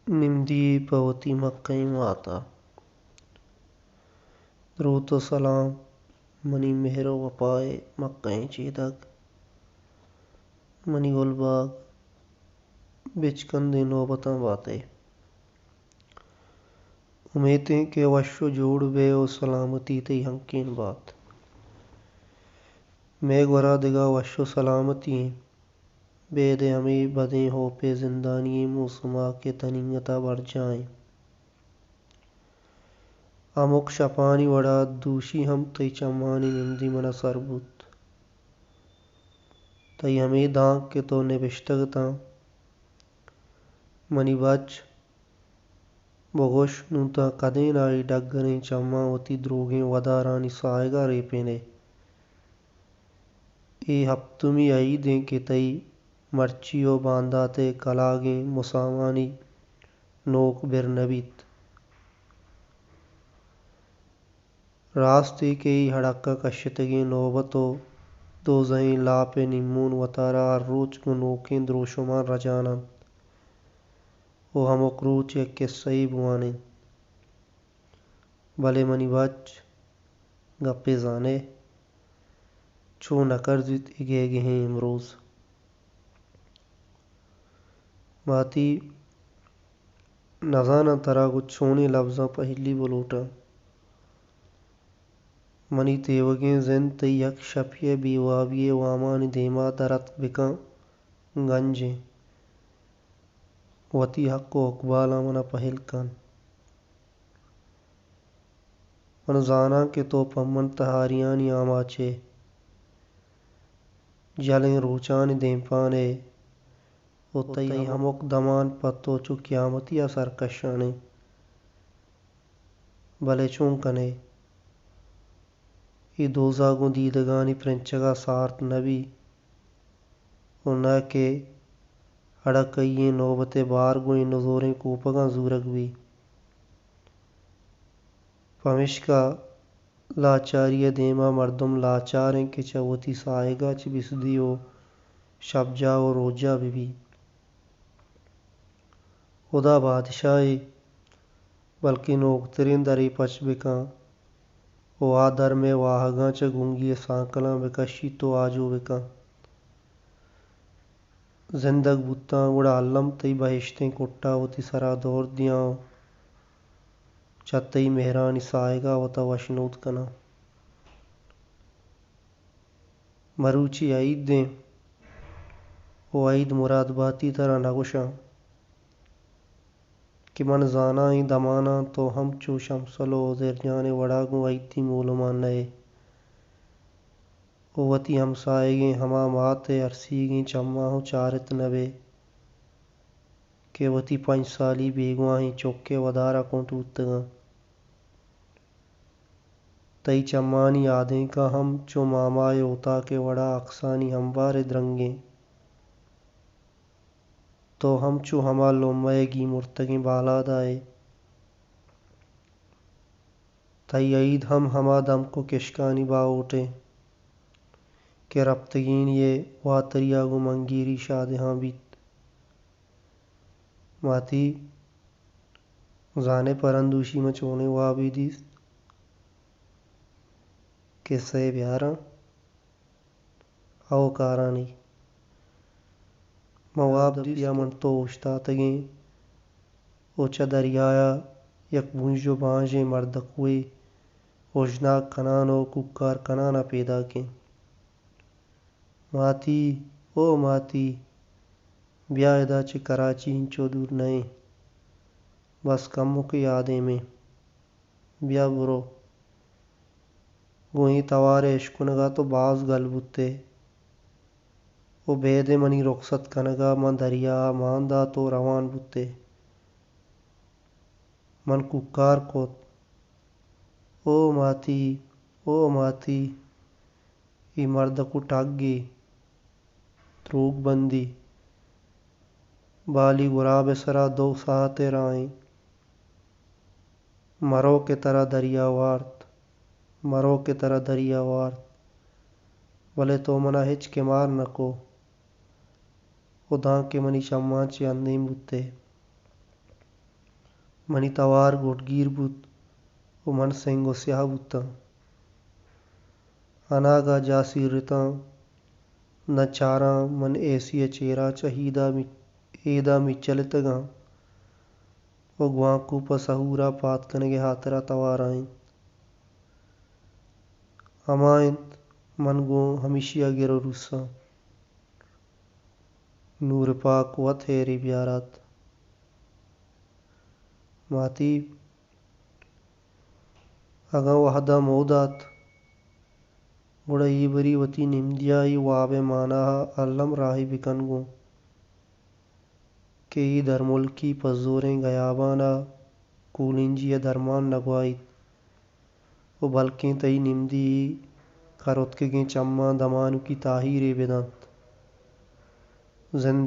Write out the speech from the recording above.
نمدی پوتی مکئی ماتا درود و سلام منی مہر و وفائے مکئی چیدگ منی گل باغ بچ کندے نوبتاں باتے امیدیں کہ وش و جوڑ بے و سلامتی تی ہنکین بات میں گورا دگا وش و سلامتی بے دے ہمیں بدیں ہو پہ زندانی موسما کے تنینگتا بڑھ جائیں امک شپانی وڑا دوشی ہم تی چمانی نمدی منا سربت تی ہمیں دانک کے تو نبشتگتاں منی بچ بگوش نوتا کدیں نائی ڈگریں چماں وتی دروگیں ودارانی سائگا ریپینے اے ہفتمی عیدیں کہ تئی مرچیو بانداتے کلاگیں مسامانی نوک برنبیت راستے کے ہڑکا کشتگیں نوبتو دوزہیں لاپے نیمون وطارا ہر روچ کو نوکیں دروشمان رجانن او ہمک روچ یک قصہی بوانے بلے منی بچ گپے زانے چو نکرزت اگے گہیں امروز باتی نزانہ ترا کچھ چھونے لفظاں پہلی بلوٹاں منی تیوگیں زند تی یک شپیہ بی وابیے وامانی دیما درت بکاں گنجیں وتی حق و اقبالاں منا پہل کن من زاناں کہ تو پمن تہاریانی آماچے جلیں روچانی دیمپانے او تئی ہمک دمان پتو چو قیامتیہ سرکشانے بلے چون کنے ای دوزاگوں دیدگانی پرنچگا سارت نبی او نہ کہ ہڑکئیں نوبت بارگوئیں نزوریں کوپگاں زورگ بھی پمشکا لاچاریہ دیما مردم لاچاریں کہ چوتی سائگا چ بسدی و شب جا و روجا بھی خدا بادشاہے بلکہ نوکترین دری پچ بکاں او آ در میں واہگاں چا گونگی سانکلاں بکشی تو آجو بکاں زندگ بوتاں گڑا الم تئی بہشتیں کٹا وتی سرا دور دیاں چا تئی مہرانی سائگا وتا وشنود کناں مروچی عیدیں او عید مراد باتی ترا نگوشاں کہ من زانائیں دماناں تو ہم چو شمسل و زرجانے وڑاگوں عیدی مولمان نئے او وتی ہمسائگیں ہما ماتے عرصیگیں چماہوں چارت نبے کہ وتی 5 سالی بیگواہیں چوکے ودارا کنٹ بوتگاں تئی چمانی یادیں کا ہم چو مامائے اوتا کہ وڑا اقسانی ہموار درنگیں تو ہم چو ہما لومئے گی مرتگیں بالادائے تئی عید ہم ہما دم کو کشکانی باوٹیں کہ رفتگین یہ واتریاگو منگیری شادہاں بیت ماتی زانے پرندوشی میں چونے وابی دیست قصہ بیاراں او کارانی مواب دیا من تو اوشتاتگیں اوچا دریایا یک بونجو بانجیں مردکوئے اوجناک کنانو ککار کنانا پیدا کیں ماتی او ماتی بیا ادا چہ کراچی ہنچو دور نئیں بس کمک یادیں میں بیا برو گوئیں توارے اشکنگا تو باز گل بوتے او بیدے منی رخصت کنگا من دریا ماندا تو روان بوتے من ککار کت او ماتی او ماتی ای مردکو ٹگی دروگ بندی بالی گراب سرا 2 ساعتے رائیں مرو کہ ترا دریا وارت مرو کہ ترا دریا وارت بلے تو منا ہچ کہ مار نکو او داں کہ منی چماں چے اندیم بوتے منی توار گوٹگیر بود و من سنگ و سیاه بودتاں اناگا جاسی رتاں نہ چاراں من ایسی چیرا چہیدہ ایدہ می چلتگاں و گواں کوپہ سہورا پات کنگے ہاترا توار آئیں ہمائنت من گوں ہمیشیہ گرو روساں نور پاک وت ہیری بیارات ماتی اگاں وحدہ مودات گڑا ای بری وتی نمدیائی وابے ماناہا علم راہی بکن گوں کہ ای در ملکی پزوریں گیابانا کولنجی درمان نگوائیت و بلکیں تئی نمدی کرتگیں چماں دمانوکی تاہیرے بدانت زندگی